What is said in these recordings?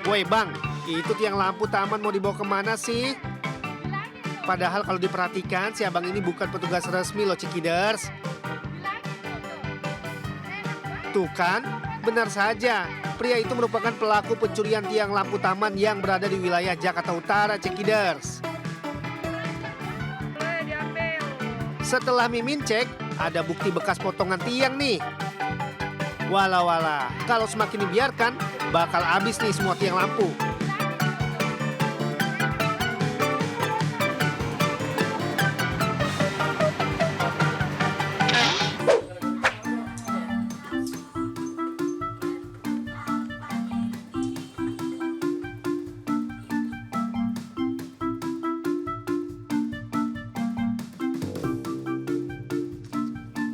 Woi bang, itu tiang lampu taman mau dibawa kemana sih? Padahal kalau diperhatikan si abang ini bukan petugas resmi loh Cikiders. Tuh kan, benar saja. Pria itu merupakan pelaku pencurian tiang lampu taman yang berada di wilayah Jakarta Utara Cikiders. Setelah Mimin cek, ada bukti bekas potongan tiang nih. Walah, kalau semakin dibiarkan, bakal habis nih semua tiang lampu.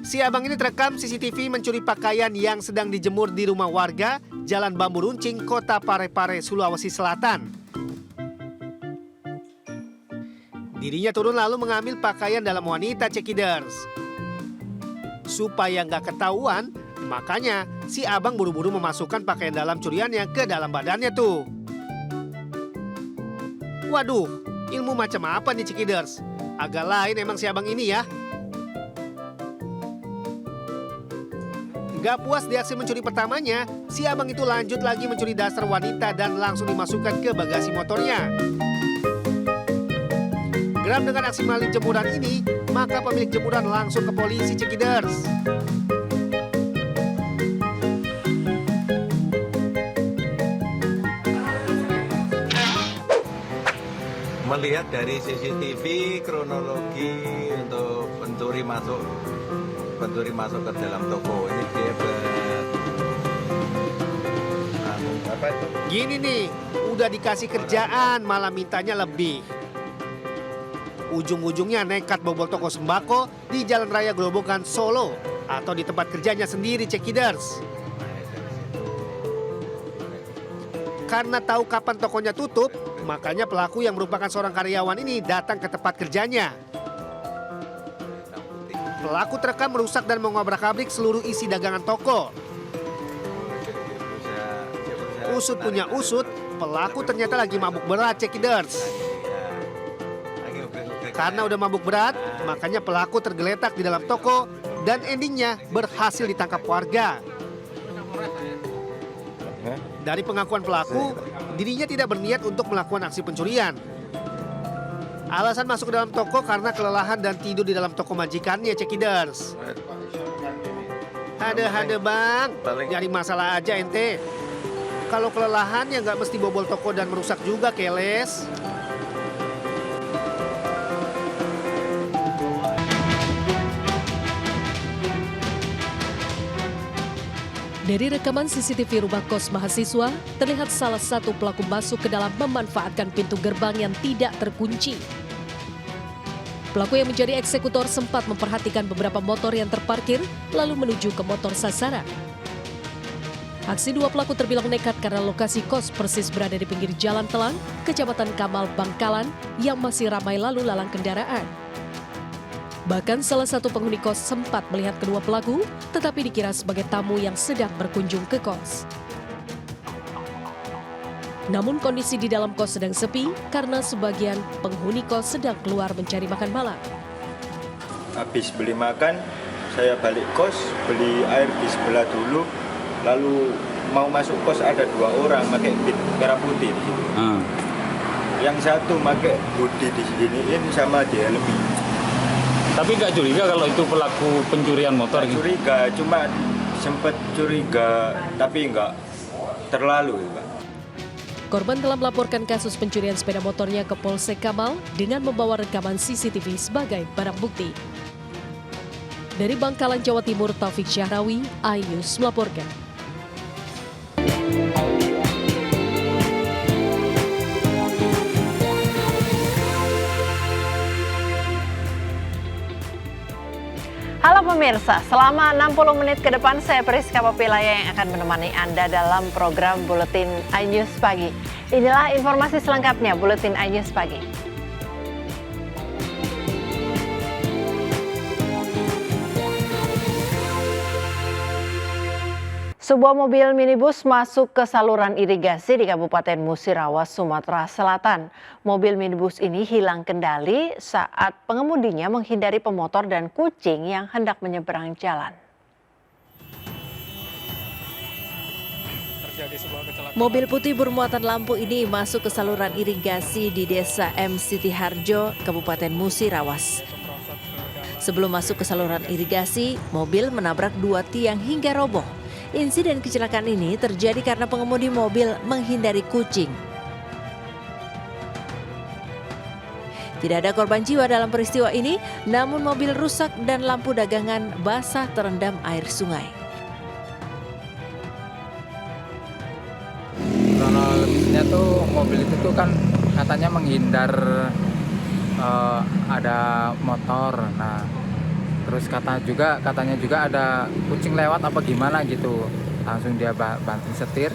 Si abang ini terekam CCTV mencuri pakaian yang sedang dijemur di rumah warga, Jalan Bambu Runcing, Kota Parepare, Sulawesi Selatan. Dirinya turun lalu mengambil pakaian dalam wanita Cikiders. Supaya nggak ketahuan, makanya si abang buru-buru memasukkan pakaian dalam curiannya ke dalam badannya tuh. Waduh, ilmu macam apa nih Cikiders? Agak lain emang si abang ini ya. Gak puas di aksi mencuri pertamanya, si abang itu lanjut lagi mencuri daster wanita dan langsung dimasukkan ke bagasi motornya. Geram dengan aksi maling jemuran ini, maka pemilik jemuran langsung ke polisi Cikiders. Melihat dari CCTV kronologi untuk pencuri masuk ke dalam toko ini dia apa itu? Gini nih, udah dikasih kerjaan malah mintanya lebih. Ujung-ujungnya nekat bobol toko sembako di Jalan Raya Grobogan, Solo atau di tempat kerjanya sendiri Cikiders. Karena tahu kapan tokonya tutup, makanya pelaku yang merupakan seorang karyawan ini datang ke tempat kerjanya. Pelaku terekam merusak dan mengobrak-abrik seluruh isi dagangan toko. Usut punya usut, pelaku ternyata lagi mabuk berat Cikiders. Karena udah mabuk berat, makanya pelaku tergeletak di dalam toko dan endingnya berhasil ditangkap warga. Dari pengakuan pelaku, dirinya tidak berniat untuk melakukan aksi pencurian. Alasan masuk ke dalam toko karena kelelahan dan tidur di dalam toko majikannya Cikiders. Hade bang, nyari masalah aja ente. Kalau kelelahan ya nggak mesti bobol toko dan merusak juga keles. Dari rekaman CCTV rumah kos mahasiswa, terlihat salah satu pelaku masuk ke dalam memanfaatkan pintu gerbang yang tidak terkunci. Pelaku yang menjadi eksekutor sempat memperhatikan beberapa motor yang terparkir, lalu menuju ke motor sasaran. Aksi dua pelaku terbilang nekat karena lokasi kos persis berada di pinggir Jalan Telang, Kecamatan Kamal, Bangkalan, yang masih ramai lalu lalang kendaraan. Bahkan salah satu penghuni kos sempat melihat kedua pelaku, tetapi dikira sebagai tamu yang sedang berkunjung ke kos. Namun kondisi di dalam kos sedang sepi karena sebagian penghuni kos sedang keluar mencari makan malam. Habis beli makan, saya balik kos, beli air di sebelah dulu, lalu mau masuk kos ada dua orang pakai bit merah putih di situ. Yang satu pakai hoodie di sini sama dia lebih. Tapi nggak curiga kalau itu pelaku pencurian motor gitu? Curiga, cuma sempat curiga, tapi nggak terlalu. Pak. Korban telah melaporkan kasus pencurian sepeda motornya ke Polsek Kamal dengan membawa rekaman CCTV sebagai barang bukti. Dari Bangkalan, Jawa Timur, Taufik Syahrawi, iNews melaporkan. Halo pemirsa, selama 60 menit ke depan saya Priska Popilaya yang akan menemani Anda dalam program Buletin iNews Pagi. Inilah informasi selengkapnya Buletin iNews Pagi. Sebuah mobil minibus masuk ke saluran irigasi di Kabupaten Musirawas, Sumatera Selatan. Mobil minibus ini hilang kendali saat pengemudinya menghindari pemotor dan kucing yang hendak menyeberang jalan. Mobil putih bermuatan lampu ini masuk ke saluran irigasi di Desa M. Siti Harjo, Kabupaten Musirawas. Sebelum masuk ke saluran irigasi, mobil menabrak dua tiang hingga roboh. Insiden kecelakaan ini terjadi karena pengemudi mobil menghindari kucing. Tidak ada korban jiwa dalam peristiwa ini, namun mobil rusak dan lampu dagangan basah terendam air sungai. Kronologisnya tuh mobil itu tuh kan katanya menghindar ada motor. Nah, terus katanya juga ada kucing lewat apa gimana gitu. Langsung dia banting setir,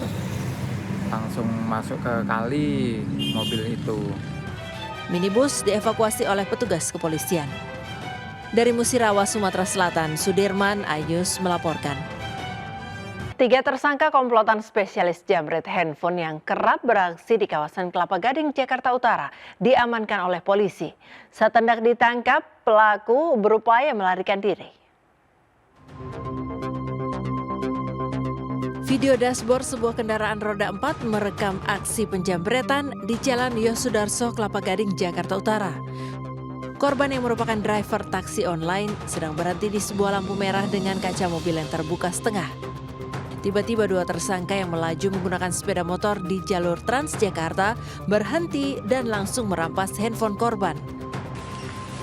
langsung masuk ke kali mobil itu. Minibus dievakuasi oleh petugas kepolisian. Dari Musirawas, Sumatera Selatan, Sudirman Ayus melaporkan. 3 tersangka komplotan spesialis jamret handphone yang kerap beraksi di kawasan Kelapa Gading, Jakarta Utara diamankan oleh polisi. Saat hendak ditangkap, pelaku berupaya melarikan diri. Video dashboard sebuah kendaraan roda 4 merekam aksi penjamretan di Jalan Yosudarso, Kelapa Gading, Jakarta Utara. Korban yang merupakan driver taksi online sedang berhenti di sebuah lampu merah dengan kaca mobil yang terbuka setengah. Tiba-tiba 2 tersangka yang melaju menggunakan sepeda motor di jalur Transjakarta berhenti dan langsung merampas handphone korban.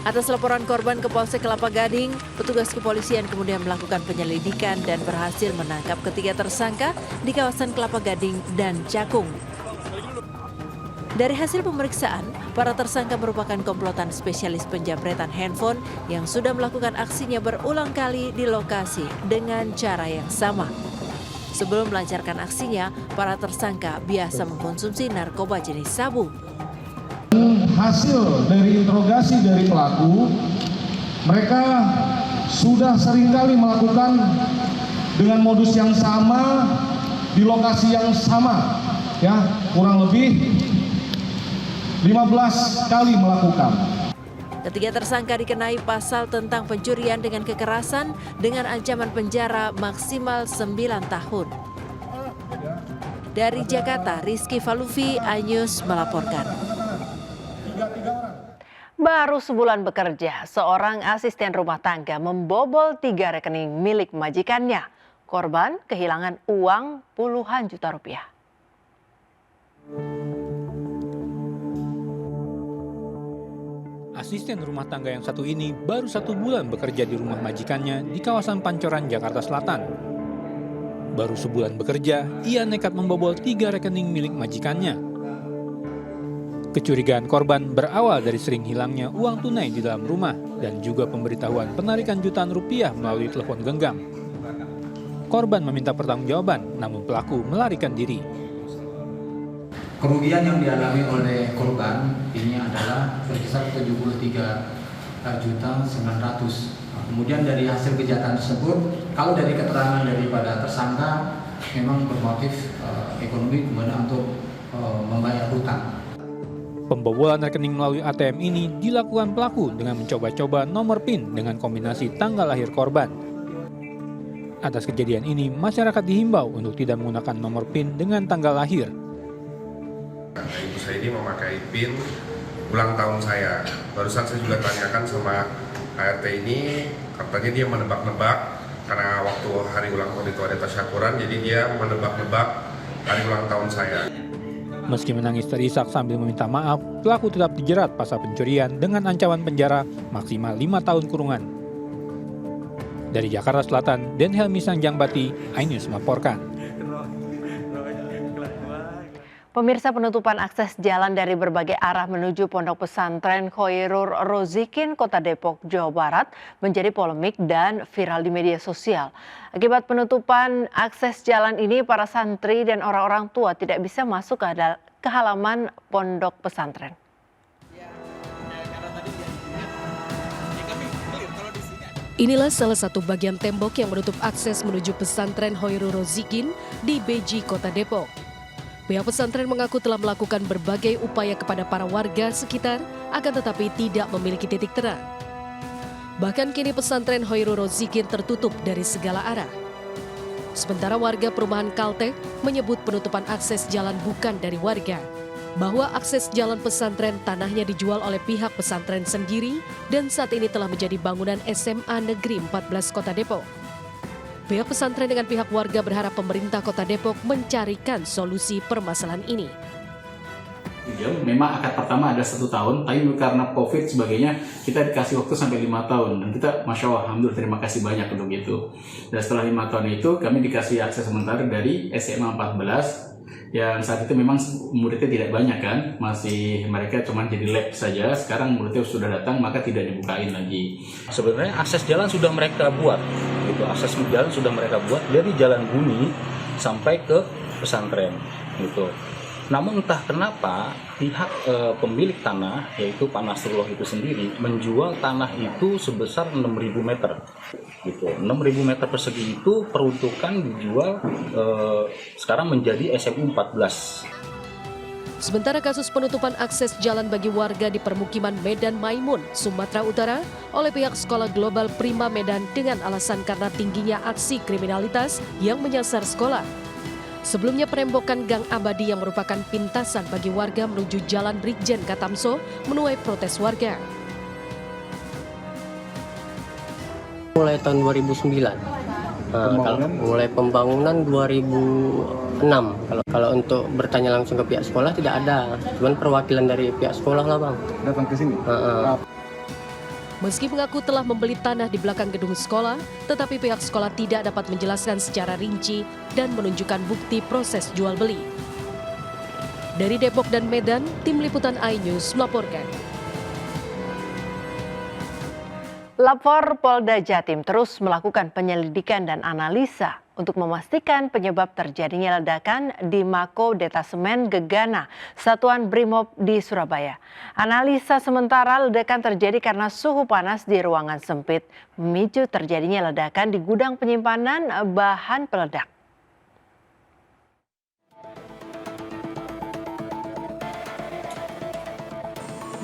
Atas laporan korban ke Polsek Kelapa Gading, petugas kepolisian kemudian melakukan penyelidikan dan berhasil menangkap ketiga tersangka di kawasan Kelapa Gading dan Cakung. Dari hasil pemeriksaan, para tersangka merupakan komplotan spesialis penjamretan handphone yang sudah melakukan aksinya berulang kali di lokasi dengan cara yang sama. Sebelum melancarkan aksinya, para tersangka biasa mengkonsumsi narkoba jenis sabu. Hasil dari interogasi dari pelaku, mereka sudah seringkali melakukan dengan modus yang sama di lokasi yang sama, ya, kurang lebih 15 kali melakukan. Ketiga tersangka dikenai pasal tentang pencurian dengan kekerasan dengan ancaman penjara maksimal 9 tahun. Dari Jakarta, Rizky Falufi, iNews melaporkan. Baru sebulan bekerja, seorang asisten rumah tangga membobol 3 rekening milik majikannya. Korban kehilangan uang puluhan juta rupiah. Asisten rumah tangga yang satu ini baru 1 bulan bekerja di rumah majikannya di kawasan Pancoran, Jakarta Selatan. Baru sebulan bekerja, ia nekat membobol 3 rekening milik majikannya. Kecurigaan korban berawal dari sering hilangnya uang tunai di dalam rumah dan juga pemberitahuan penarikan jutaan rupiah melalui telepon genggam. Korban meminta pertanggungjawaban, namun pelaku melarikan diri. Kerugian yang dialami oleh korban ini adalah berkisar 73.900.000. Kemudian dari hasil kejahatan tersebut, kalau dari keterangan daripada tersangka memang bermotif ekonomi kemudian untuk membayar hutang. Pembobolan rekening melalui ATM ini dilakukan pelaku dengan mencoba-coba nomor PIN dengan kombinasi tanggal lahir korban. Atas kejadian ini, masyarakat dihimbau untuk tidak menggunakan nomor PIN dengan tanggal lahir. Ibu saya ini memakai PIN ulang tahun saya. Barusan saya juga tanyakan sama ART ini, katanya dia menebak-nebak karena waktu hari ulang tahun itu ada tasyakuran, jadi dia menebak-nebak hari ulang tahun saya. Meski menangis terisak sambil meminta maaf, pelaku tetap dijerat pasal pencurian dengan ancaman penjara maksimal 5 tahun kurungan. Dari Jakarta Selatan, Den Helmi Sanjangbati, iNews melaporkan. Pemirsa, penutupan akses jalan dari berbagai arah menuju Pondok Pesantren Khoirul Rozikin, Kota Depok, Jawa Barat menjadi polemik dan viral di media sosial. Akibat penutupan akses jalan ini, para santri dan orang-orang tua tidak bisa masuk ke halaman Pondok Pesantren. Inilah salah satu bagian tembok yang menutup akses menuju pesantren Hoirul Rozikin di Beji, Kota Depok. Pihak pesantren mengaku telah melakukan berbagai upaya kepada para warga sekitar, akan tetapi tidak memiliki titik terang. Bahkan kini pesantren Hoirul Rozikin tertutup dari segala arah. Sementara warga perumahan Kalteng menyebut penutupan akses jalan bukan dari warga, bahwa akses jalan pesantren tanahnya dijual oleh pihak pesantren sendiri dan saat ini telah menjadi bangunan SMA Negeri 14 Kota Depok. Pihak pesantren dengan pihak warga berharap pemerintah Kota Depok mencarikan solusi permasalahan ini. Memang akad pertama ada 1 tahun, tapi karena COVID sebagainya kita dikasih waktu sampai 5 tahun dan kita Masya Allah, Alhamdulillah terima kasih banyak untuk itu. Dan setelah 5 tahun itu kami dikasih akses sementara dari SMA 14 yang saat itu memang muridnya tidak banyak kan, masih mereka cuma jadi lab saja. Sekarang muridnya sudah datang maka tidak dibukain lagi. Sebenarnya akses jalan sudah mereka buat, gitu. Akses jalan sudah mereka buat dari Jalan Bumi sampai ke pesantren, gitu. Namun entah kenapa pihak pemilik tanah, yaitu Pak Nasrullah itu sendiri, menjual tanah itu sebesar 6.000 meter. Gitu. 6.000 meter persegi itu peruntukan dijual sekarang menjadi SMU 14. Sementara kasus penutupan akses jalan bagi warga di permukiman Medan Maimun, Sumatera Utara oleh pihak Sekolah Global Prima Medan dengan alasan karena tingginya aksi kriminalitas yang menyasar sekolah. Sebelumnya perembokan Gang Abadi yang merupakan pintasan bagi warga menuju Jalan Brigjen Katamso menuai protes warga. Mulai tahun 2009, mulai pembangunan 2006. Kalau untuk bertanya langsung ke pihak sekolah tidak ada, cuman perwakilan dari pihak sekolah lah bang. Datang ke sini. Meski mengaku telah membeli tanah di belakang gedung sekolah, tetapi pihak sekolah tidak dapat menjelaskan secara rinci dan menunjukkan bukti proses jual beli. Dari Depok dan Medan, Tim Liputan iNews melaporkan. Lapor Polda Jatim terus melakukan penyelidikan dan analisa untuk memastikan penyebab terjadinya ledakan di Mako Detasemen Gegana, Satuan Brimob di Surabaya. Analisa sementara ledakan terjadi karena suhu panas di ruangan sempit, memicu terjadinya ledakan di gudang penyimpanan bahan peledak.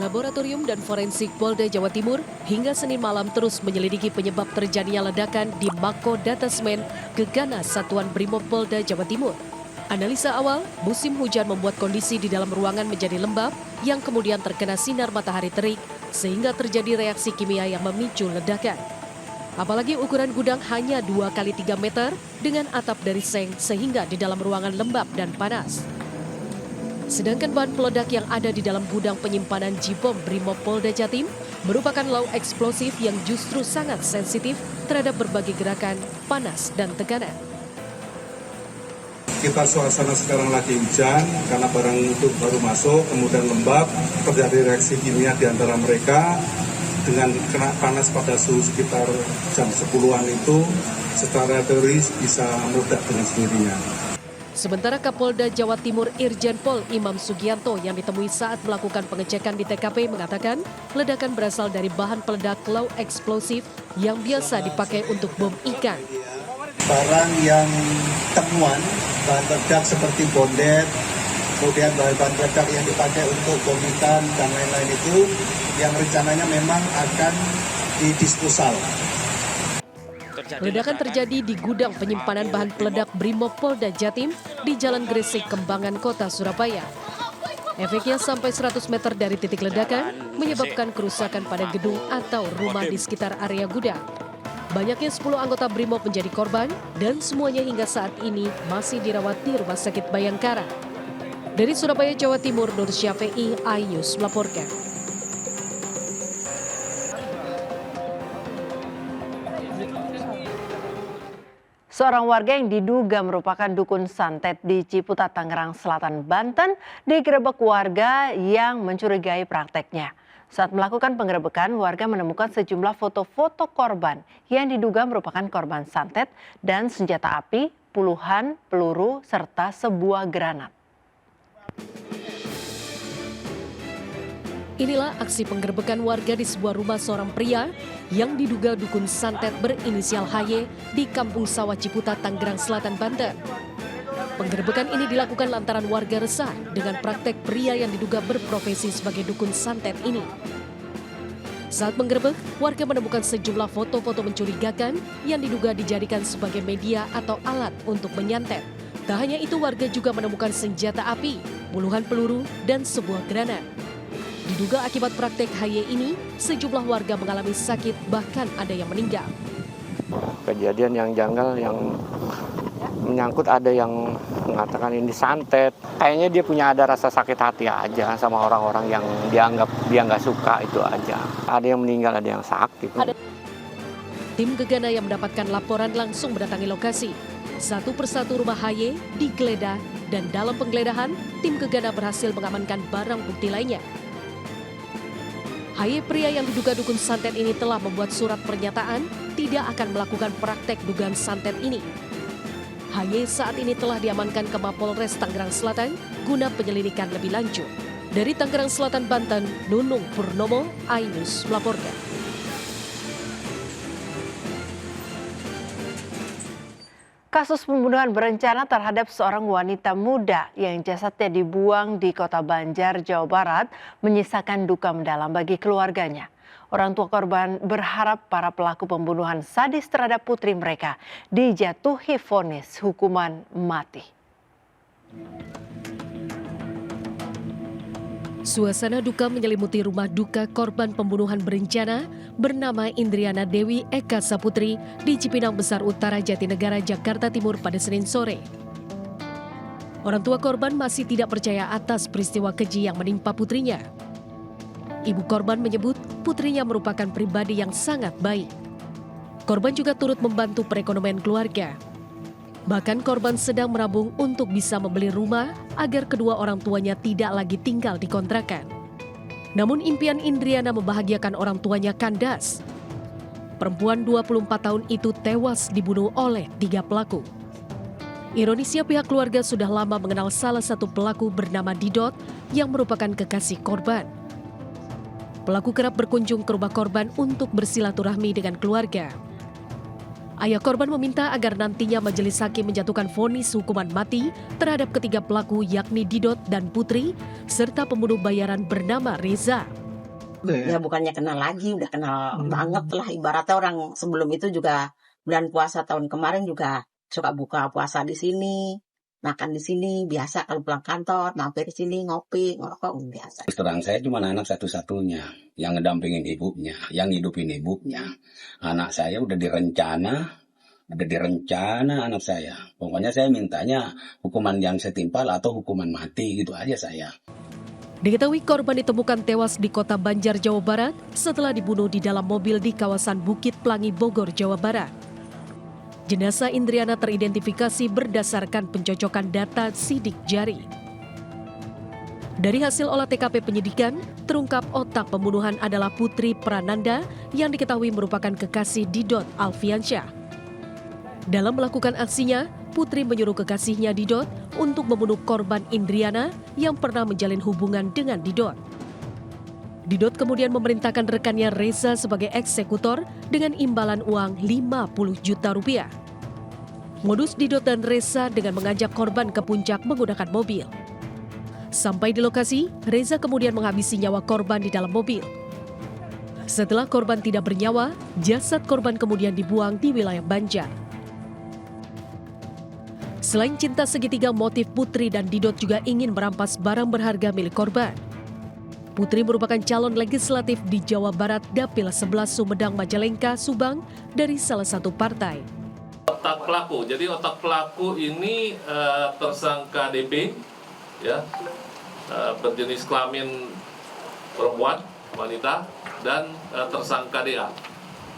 Laboratorium dan Forensik Polda Jawa Timur hingga Senin malam terus menyelidiki penyebab terjadinya ledakan di Mako Detasemen Gegana Satuan Brimob Polda Jawa Timur. Analisa awal, musim hujan membuat kondisi di dalam ruangan menjadi lembab yang kemudian terkena sinar matahari terik sehingga terjadi reaksi kimia yang memicu ledakan. Apalagi ukuran gudang hanya 2x3 meter dengan atap dari seng sehingga di dalam ruangan lembab dan panas. Sedangkan bahan peledak yang ada di dalam gudang penyimpanan Jibom Brimob Polda Jatim merupakan low eksplosif yang justru sangat sensitif terhadap berbagai gerakan, panas, dan tekanan. Kita suasana sekarang lagi hujan karena barang itu baru masuk, kemudian lembab, terjadi reaksi kimia di antara mereka dengan kena panas pada suhu sekitar jam 10-an itu secara teoris bisa meledak dengan sendirinya. Sementara Kapolda Jawa Timur Irjen Pol Imam Sugianto yang ditemui saat melakukan pengecekan di TKP mengatakan ledakan berasal dari bahan peledak low eksplosif yang biasa dipakai untuk bom ikan. Barang yang temuan, bahan peledak seperti bondet, kemudian bahan peledak yang dipakai untuk bom ikan dan lain-lain itu yang rencananya memang akan didisposal. Ledakan terjadi di gudang penyimpanan bahan peledak Brimob Polda Jatim di Jalan Gresik, Kembangan, Kota Surabaya. Efeknya sampai 100 meter dari titik ledakan menyebabkan kerusakan pada gedung atau rumah di sekitar area gudang. Banyaknya 10 anggota Brimob menjadi korban dan semuanya hingga saat ini masih dirawat di Rumah Sakit Bayangkara. Dari Surabaya, Jawa Timur, Nur Syafi'i, iNews melaporkan. Seorang warga yang diduga merupakan dukun santet di Ciputat, Tangerang Selatan, Banten digerebek warga yang mencurigai prakteknya. Saat melakukan penggerebekan, warga menemukan sejumlah foto-foto korban yang diduga merupakan korban santet dan senjata api, puluhan peluru, serta sebuah granat. Inilah aksi penggerbekan warga di sebuah rumah seorang pria yang diduga dukun santet berinisial HY di Kampung Sawah Ciputat, Tangerang Selatan, Banten. Penggerbekan ini dilakukan lantaran warga resah dengan praktek pria yang diduga berprofesi sebagai dukun santet ini. Saat menggerebek, warga menemukan sejumlah foto-foto mencurigakan yang diduga dijadikan sebagai media atau alat untuk menyantet. Tak hanya itu, warga juga menemukan senjata api, puluhan peluru, dan sebuah granat. Diduga akibat praktek HY ini, sejumlah warga mengalami sakit, bahkan ada yang meninggal. Kejadian yang janggal yang menyangkut ada yang mengatakan ini santet. Kayaknya dia punya ada rasa sakit hati aja sama orang-orang yang dianggap dia nggak suka, itu aja. Ada yang meninggal, ada yang sakit. Tim Gegana yang mendapatkan laporan langsung mendatangi lokasi. Satu persatu rumah HY digeledah dan dalam penggeledahan, tim Gegana berhasil mengamankan barang bukti lainnya. HY pria yang diduga dukun santet ini telah membuat surat pernyataan tidak akan melakukan praktek dugaan santet ini. HY saat ini telah diamankan ke Mapolres Tangerang Selatan guna penyelidikan lebih lanjut. Dari Tangerang Selatan, Banten, Nunung Purnomo, iNews melaporkan. Kasus pembunuhan berencana terhadap seorang wanita muda yang jasadnya dibuang di Kota Banjar, Jawa Barat menyisakan duka mendalam bagi keluarganya. Orang tua korban berharap para pelaku pembunuhan sadis terhadap putri mereka dijatuhi vonis hukuman mati. Suasana duka menyelimuti rumah duka korban pembunuhan berencana bernama Indriana Dewi Eka Saputri di Cipinang Besar Utara, Jatinegara, Jakarta Timur pada Senin sore. Orang tua korban masih tidak percaya atas peristiwa keji yang menimpa putrinya. Ibu korban menyebut putrinya merupakan pribadi yang sangat baik. Korban juga turut membantu perekonomian keluarga. Bahkan korban sedang menabung untuk bisa membeli rumah agar kedua orang tuanya tidak lagi tinggal di kontrakan. Namun impian Indriana membahagiakan orang tuanya kandas. Perempuan 24 tahun itu tewas dibunuh oleh 3 pelaku. Ironisnya pihak keluarga sudah lama mengenal salah satu pelaku bernama Didot yang merupakan kekasih korban. Pelaku kerap berkunjung ke rumah korban untuk bersilaturahmi dengan keluarga. Ayah korban meminta agar nantinya majelis hakim menjatuhkan vonis hukuman mati terhadap ketiga pelaku yakni Didot dan Putri serta pembunuh bayaran bernama Reza. Ya bukannya kenal lagi, udah kenal banget lah. Ibaratnya orang sebelum itu juga bulan puasa tahun kemarin juga suka buka puasa di sini, makan di sini, biasa kalau pulang kantor mampir di sini ngopi, ngerokok biasa. Terang saya cuma anak satu-satunya yang ngedampingin ibunya, yang hidupin ibunya. Anak saya udah direncana anak saya. Pokoknya saya mintanya hukuman yang setimpal atau hukuman mati gitu aja saya. Diketahui korban ditemukan tewas di Kota Banjar, Jawa Barat setelah dibunuh di dalam mobil di kawasan Bukit Pelangi, Bogor, Jawa Barat. Jenazah Indriana teridentifikasi berdasarkan pencocokan data sidik jari. Dari hasil olah TKP penyidikan, terungkap otak pembunuhan adalah Putri Prananda yang diketahui merupakan kekasih Didot Alfiansyah. Dalam melakukan aksinya, Putri menyuruh kekasihnya Didot untuk membunuh korban Indriana yang pernah menjalin hubungan dengan Didot. Didot kemudian memerintahkan rekannya Reza sebagai eksekutor dengan imbalan uang 50 juta rupiah. Modus Didot dan Reza dengan mengajak korban ke puncak menggunakan mobil. Sampai di lokasi, Reza kemudian menghabisi nyawa korban di dalam mobil. Setelah korban tidak bernyawa, jasad korban kemudian dibuang di wilayah Banjar. Selain cinta segitiga, motif Putri dan Didot juga ingin merampas barang berharga milik korban. Putri merupakan calon legislatif di Jawa Barat Dapil 11 Sumedang Majalengka, Subang dari salah satu partai. Otak pelaku, jadi otak pelaku ini tersangka DP, ya, berjenis kelamin perempuan, wanita, dan tersangka DA.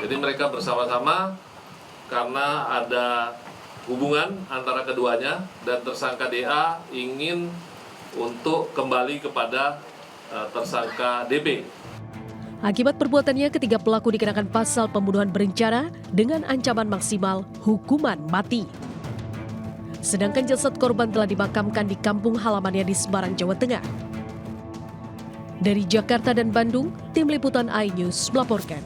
Jadi mereka bersama-sama karena ada hubungan antara keduanya dan tersangka DA ingin untuk kembali kepada tersangka DB. Akibat perbuatannya, ketiga pelaku dikenakan pasal pembunuhan berencana dengan ancaman maksimal hukuman mati. Sedangkan jasad korban telah dimakamkan di kampung halamannya di Semarang, Jawa Tengah. Dari Jakarta dan Bandung, Tim Liputan iNews melaporkan.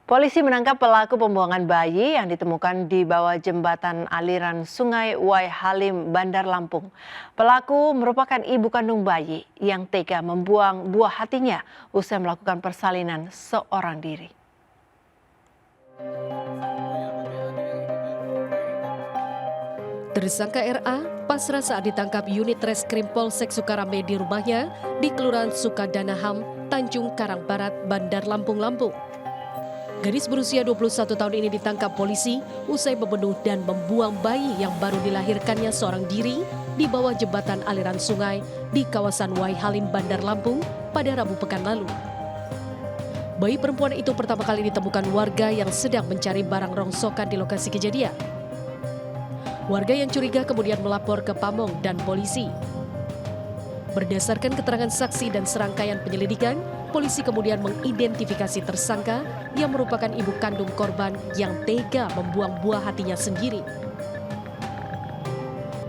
Polisi menangkap pelaku pembuangan bayi yang ditemukan di bawah jembatan aliran Sungai Wai Halim, Bandar Lampung. Pelaku merupakan ibu kandung bayi yang tega membuang buah hatinya usai melakukan persalinan seorang diri. Tersangka RA pasrah saat ditangkap unit Reskrim Polsek Sukarame di rumahnya di Kelurahan Sukadanaham, Tanjung Karang Barat, Bandar Lampung, Lampung. Gadis berusia 21 tahun ini ditangkap polisi usai membunuh dan membuang bayi yang baru dilahirkannya seorang diri di bawah jembatan aliran sungai di kawasan Wai Halim, Bandar Lampung pada Rabu pekan lalu. Bayi perempuan itu pertama kali ditemukan warga yang sedang mencari barang rongsokan di lokasi kejadian. Warga yang curiga kemudian melapor ke Pamong dan polisi. Berdasarkan keterangan saksi dan serangkaian penyelidikan, polisi kemudian mengidentifikasi tersangka yang merupakan ibu kandung korban yang tega membuang buah hatinya sendiri.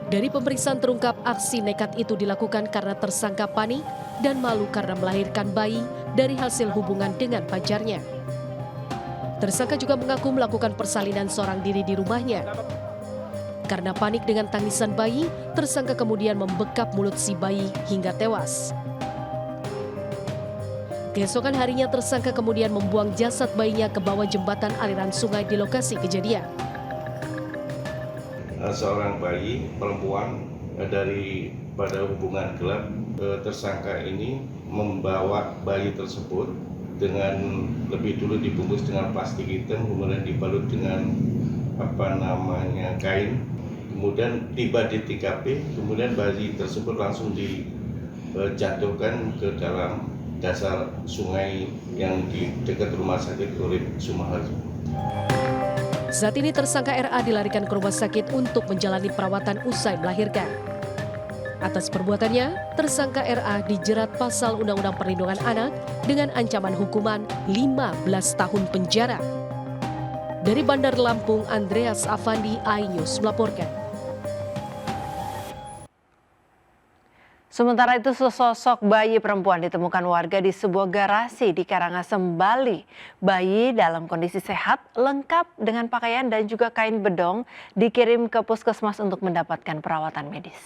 Dari pemeriksaan terungkap aksi nekat itu dilakukan karena tersangka panik dan malu karena melahirkan bayi dari hasil hubungan dengan pacarnya. Tersangka juga mengaku melakukan persalinan seorang diri di rumahnya. Karena panik dengan tangisan bayi, tersangka kemudian membekap mulut si bayi hingga tewas. Keesokan harinya tersangka kemudian membuang jasad bayinya ke bawah jembatan aliran sungai di lokasi kejadian. Seorang bayi perempuan pada hubungan gelap, tersangka ini membawa bayi tersebut dengan lebih dulu dibungkus dengan plastik hitam, kemudian dibalut dengan kain. Kemudian tiba di TKP, kemudian bayi tersebut langsung dijatuhkan ke dalam dasar sungai yang di dekat rumah sakit Urip Sumoharjo. Saat ini tersangka RA dilarikan ke rumah sakit untuk menjalani perawatan usai melahirkan. Atas perbuatannya, tersangka RA dijerat pasal Undang-Undang Perlindungan Anak dengan ancaman hukuman 15 tahun penjara. Dari Bandar Lampung, Andreas Afandi, iNews melaporkan. Sementara itu, sesosok bayi perempuan ditemukan warga di sebuah garasi di Karangasem, Bali. Bayi dalam kondisi sehat, lengkap dengan pakaian dan juga kain bedong, dikirim ke puskesmas untuk mendapatkan perawatan medis.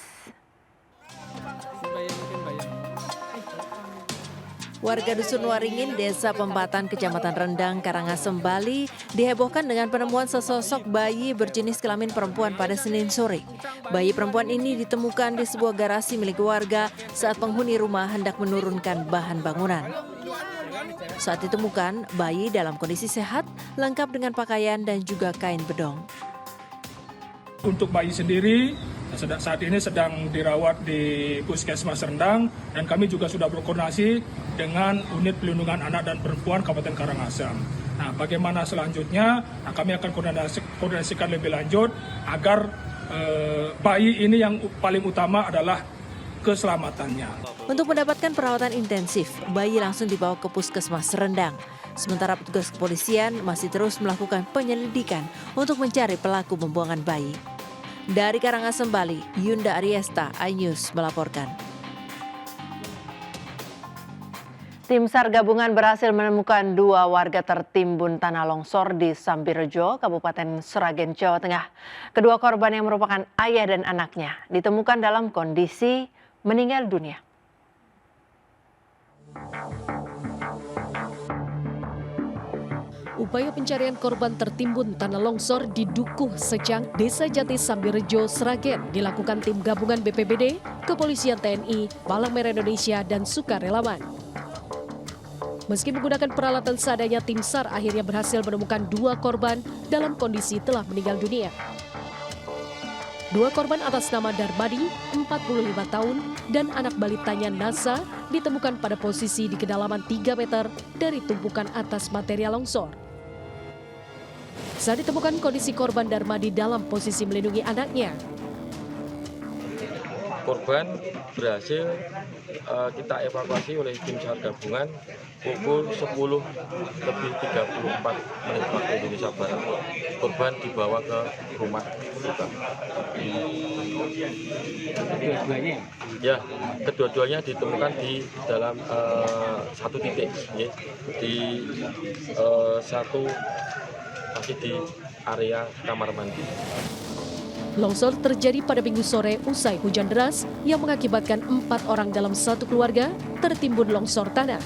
Warga Dusun Waringin, Desa Pempatan, Kecamatan Rendang, Karangasem, Bali, dihebohkan dengan penemuan sesosok bayi berjenis kelamin perempuan pada Senin sore. Bayi perempuan ini ditemukan di sebuah garasi milik warga saat penghuni rumah hendak menurunkan bahan bangunan. Saat ditemukan, bayi dalam kondisi sehat, lengkap dengan pakaian dan juga kain bedong. Untuk bayi sendiri, saat ini sedang dirawat di Puskesmas Rendang dan kami juga sudah berkoordinasi dengan Unit Pelindungan Anak dan Perempuan Kabupaten Karangasem. Nah, bagaimana selanjutnya? Nah, kami akan koordinasikan lebih lanjut agar bayi ini yang paling utama adalah keselamatannya. Untuk mendapatkan perawatan intensif, bayi langsung dibawa ke Puskesmas Rendang. Sementara petugas kepolisian masih terus melakukan penyelidikan untuk mencari pelaku pembuangan bayi. Dari Karangasem, Bali, Yunda Ariesta, iNews melaporkan. Tim SAR gabungan berhasil menemukan 2 warga tertimbun tanah longsor di Sambirejo, Kabupaten Sragen, Jawa Tengah. Kedua korban yang merupakan ayah dan anaknya ditemukan dalam kondisi meninggal dunia. Upaya pencarian korban tertimbun tanah longsor di Dukuh Secang, Desa Jati Sambirejo, Sragen dilakukan tim gabungan BPBD, Kepolisian TNI, Palang Merah Indonesia, dan sukarelawan. Meski menggunakan peralatan seadanya, tim SAR akhirnya berhasil menemukan 2 korban dalam kondisi telah meninggal dunia. 2 korban atas nama Darmadi, 45 tahun, dan anak balitanya Nasa ditemukan pada posisi di kedalaman 3 meter dari tumpukan atas material longsor. Saat ditemukan, kondisi korban Darmadi dalam posisi melindungi anaknya. korban berhasil kita evakuasi oleh tim SAR gabungan pukul 10:34 waktu Indonesia Barat. Korban dibawa ke rumah duka. Kedua-duanya? Ya, kedua-duanya ditemukan di dalam satu titik, ya, di satu masih di area kamar mandi. Longsor terjadi pada Minggu sore usai hujan deras yang mengakibatkan 4 orang dalam satu keluarga tertimbun longsor tanah.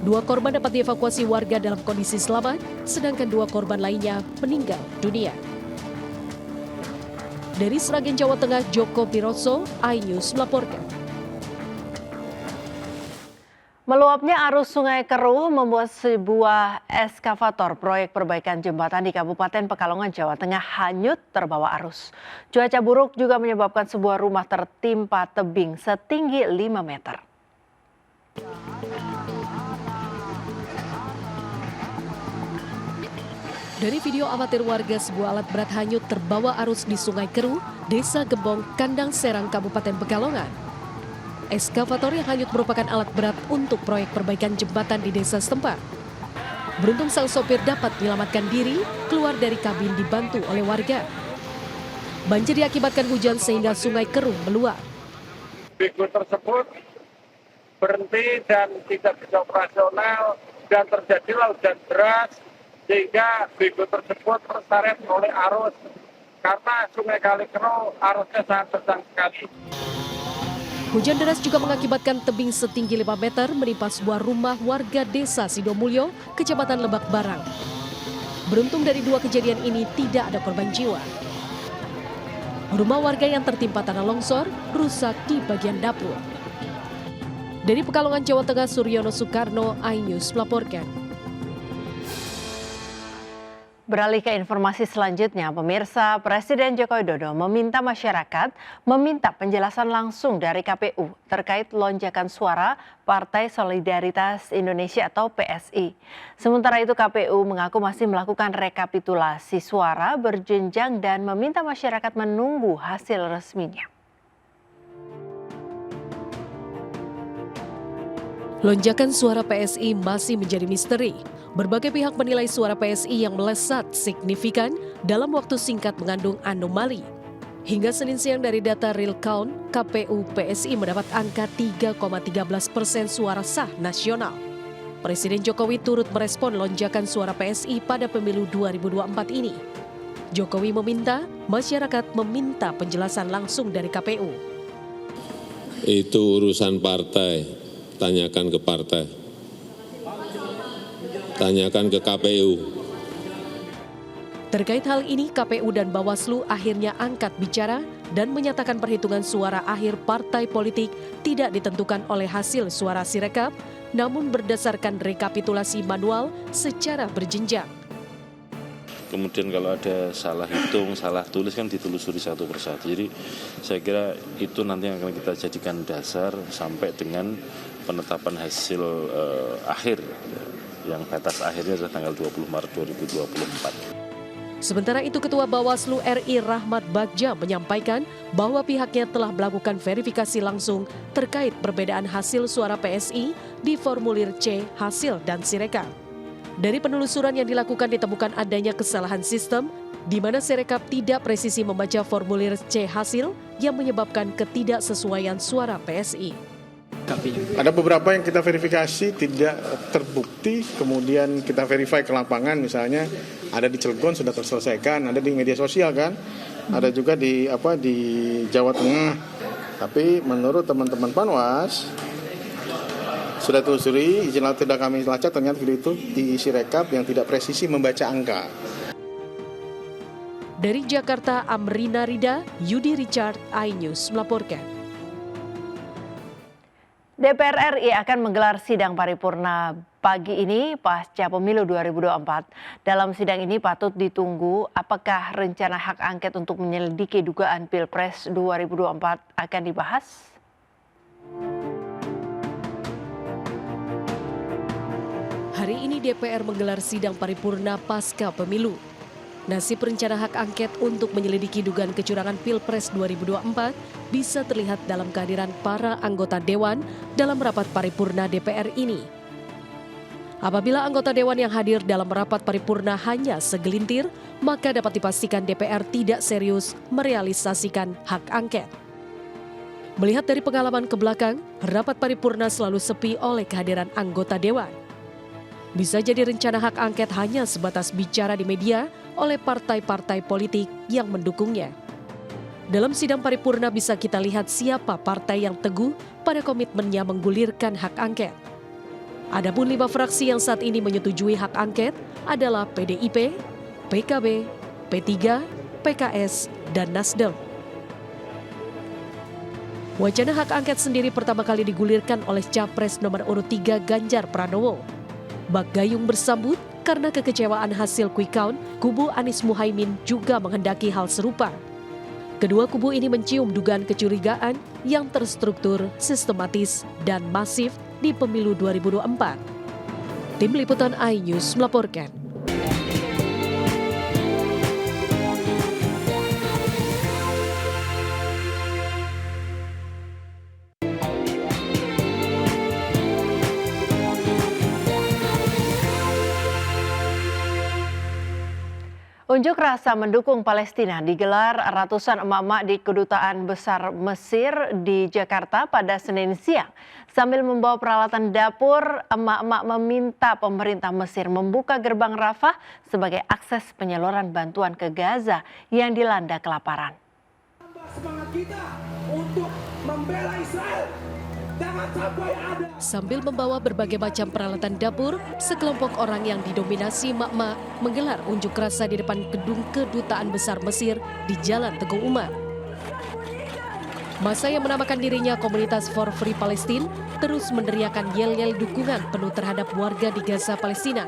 2 korban dapat dievakuasi warga dalam kondisi selamat, sedangkan 2 korban lainnya meninggal dunia. Dari Sragen, Jawa Tengah, Joko Piroso, iNews melaporkan. Meluapnya arus Sungai Keruh membuat sebuah eskavator proyek perbaikan jembatan di Kabupaten Pekalongan, Jawa Tengah hanyut terbawa arus. Cuaca buruk juga menyebabkan sebuah rumah tertimpa tebing setinggi 5 meter. Dari video amatir warga, sebuah alat berat hanyut terbawa arus di Sungai Keruh, Desa Gembong, Kandang Serang, Kabupaten Pekalongan. Eskavator yang hanyut merupakan alat berat untuk proyek perbaikan jembatan di desa setempat. Beruntung sang sopir dapat menyelamatkan diri keluar dari kabin dibantu oleh warga. Banjir diakibatkan hujan sehingga Sungai Keruh meluap. Bego tersebut berhenti dan tidak bisa operasional dan terjadilah hujan deras sehingga bego tersebut terseret oleh arus karena Sungai Kali-Keruh arusnya sangat kencang sekali. Hujan deras juga mengakibatkan tebing setinggi 5 meter menimpa sebuah rumah warga desa Sidomulyo, Kecamatan Lebak Barang. Beruntung dari 2 kejadian ini tidak ada korban jiwa. Rumah warga yang tertimpa tanah longsor rusak di bagian dapur. Dari Pekalongan, Jawa Tengah, Suryono Soekarno, iNews melaporkan. Beralih ke informasi selanjutnya, pemirsa, Presiden Joko Widodo meminta masyarakat meminta penjelasan langsung dari KPU terkait lonjakan suara Partai Solidaritas Indonesia atau PSI. Sementara itu KPU mengaku masih melakukan rekapitulasi suara berjenjang dan meminta masyarakat menunggu hasil resminya. Lonjakan suara PSI masih menjadi misteri. Berbagai pihak menilai suara PSI yang melesat signifikan dalam waktu singkat mengandung anomali. Hingga Senin siang dari data real count, KPU PSI mendapat angka 3,13% suara sah nasional. Presiden Jokowi turut merespon lonjakan suara PSI pada pemilu 2024 ini. Jokowi meminta masyarakat meminta penjelasan langsung dari KPU. Itu urusan partai, tanyakan ke partai. Tanyakan ke KPU. Terkait hal ini, KPU dan Bawaslu akhirnya angkat bicara dan menyatakan perhitungan suara akhir partai politik tidak ditentukan oleh hasil suara Sirekap, namun berdasarkan rekapitulasi manual secara berjenjang. Kemudian kalau ada salah hitung, salah tulis kan ditelusuri satu persatu. Jadi saya kira itu nanti yang akan kita jadikan dasar sampai dengan penetapan hasil akhir. Yang batas akhirnya adalah tanggal 20 Maret 2024. Sementara itu Ketua Bawaslu RI Rahmat Bagja menyampaikan bahwa pihaknya telah melakukan verifikasi langsung terkait perbedaan hasil suara PSI di formulir C hasil dan Sirekap. Dari penelusuran yang dilakukan ditemukan adanya kesalahan sistem di mana Sirekap tidak presisi membaca formulir C hasil yang menyebabkan ketidaksesuaian suara PSI. Ada beberapa yang kita verifikasi tidak terbukti, kemudian kita verify ke lapangan, misalnya ada di Cilegon sudah terselesaikan, ada di media sosial kan, ada juga di Jawa Tengah. Tapi menurut teman-teman Panwas sudah telusuri, izin tidak kami lacak, ternyata video itu diisi rekap yang tidak presisi membaca angka. Dari Jakarta, Amrina Rida, Yudi Richard, iNews melaporkan. DPR RI akan menggelar sidang paripurna pagi ini pasca pemilu 2024. Dalam sidang ini patut ditunggu apakah rencana hak angket untuk menyelidiki dugaan Pilpres 2024 akan dibahas. Hari ini DPR menggelar sidang paripurna pasca pemilu. nasib rencana hak angket untuk menyelidiki dugaan kecurangan Pilpres 2024 bisa terlihat dalam kehadiran para anggota Dewan dalam rapat paripurna DPR ini. Apabila anggota Dewan yang hadir dalam rapat paripurna hanya segelintir, maka dapat dipastikan DPR tidak serius merealisasikan hak angket. Melihat dari pengalaman ke belakang, rapat paripurna selalu sepi oleh kehadiran anggota Dewan. Bisa jadi rencana hak angket hanya sebatas bicara di media oleh partai-partai politik yang mendukungnya. Dalam sidang paripurna bisa kita lihat siapa partai yang teguh pada komitmennya menggulirkan hak angket. Adapun 5 fraksi yang saat ini menyetujui hak angket adalah PDIP, PKB, P3, PKS, dan Nasdem. Wacana hak angket sendiri pertama kali digulirkan oleh Capres nomor urut 3 Ganjar Pranowo. Bak Gayung bersambut karena kekecewaan hasil quick count, kubu Anies Muhaimin juga menghendaki hal serupa. Kedua kubu ini mencium dugaan kecurigaan yang terstruktur, sistematis, dan masif di pemilu 2024. Tim Liputan iNews melaporkan. Unjuk rasa mendukung Palestina digelar ratusan emak-emak di Kedutaan Besar Mesir di Jakarta pada Senin siang. Sambil membawa peralatan dapur, emak-emak meminta pemerintah Mesir membuka gerbang Rafah sebagai akses penyaluran bantuan ke Gaza yang dilanda kelaparan. Semangat kita untuk membela Israel. Sambil membawa berbagai macam peralatan dapur, sekelompok orang yang didominasi emak-emak menggelar unjuk rasa di depan gedung Kedutaan Besar Mesir di Jalan Teguh Umar. Massa yang menamakan dirinya Komunitas for Free Palestine terus meneriakan yel-yel dukungan penuh terhadap warga di Gaza, Palestina.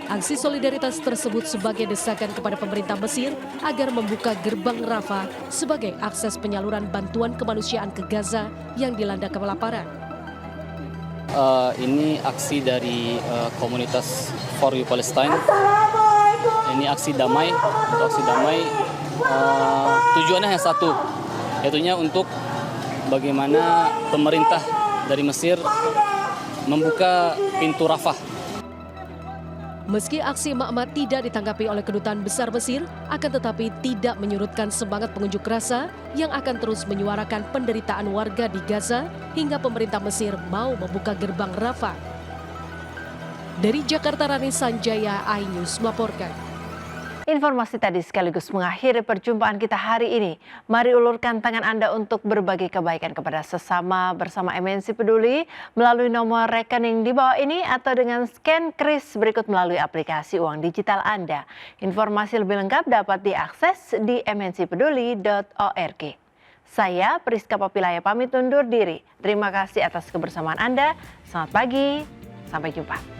Aksi solidaritas tersebut sebagai desakan kepada pemerintah Mesir agar membuka gerbang Rafah sebagai akses penyaluran bantuan kemanusiaan ke Gaza yang dilanda kelaparan. Ini aksi dari Komunitas for Free Palestine. Ini aksi damai. Untuk aksi damai tujuannya hanya satu, yaitu untuk bagaimana pemerintah dari Mesir membuka pintu Rafah. Meski aksi emak-emak tidak ditanggapi oleh Kedutaan Besar Mesir, akan tetapi tidak menyurutkan semangat pengunjuk rasa yang akan terus menyuarakan penderitaan warga di Gaza hingga pemerintah Mesir mau membuka gerbang Rafah. Dari Jakarta, Rani Sanjaya, iNews melaporkan. Informasi tadi sekaligus mengakhiri perjumpaan kita hari ini. Mari ulurkan tangan Anda untuk berbagi kebaikan kepada sesama bersama MNC Peduli melalui nomor rekening di bawah ini atau dengan scan kris berikut melalui aplikasi uang digital Anda. Informasi lebih lengkap dapat diakses di mncpeduli.org. Saya Priska Papilaya pamit undur diri. Terima kasih atas kebersamaan Anda. Selamat pagi, sampai jumpa.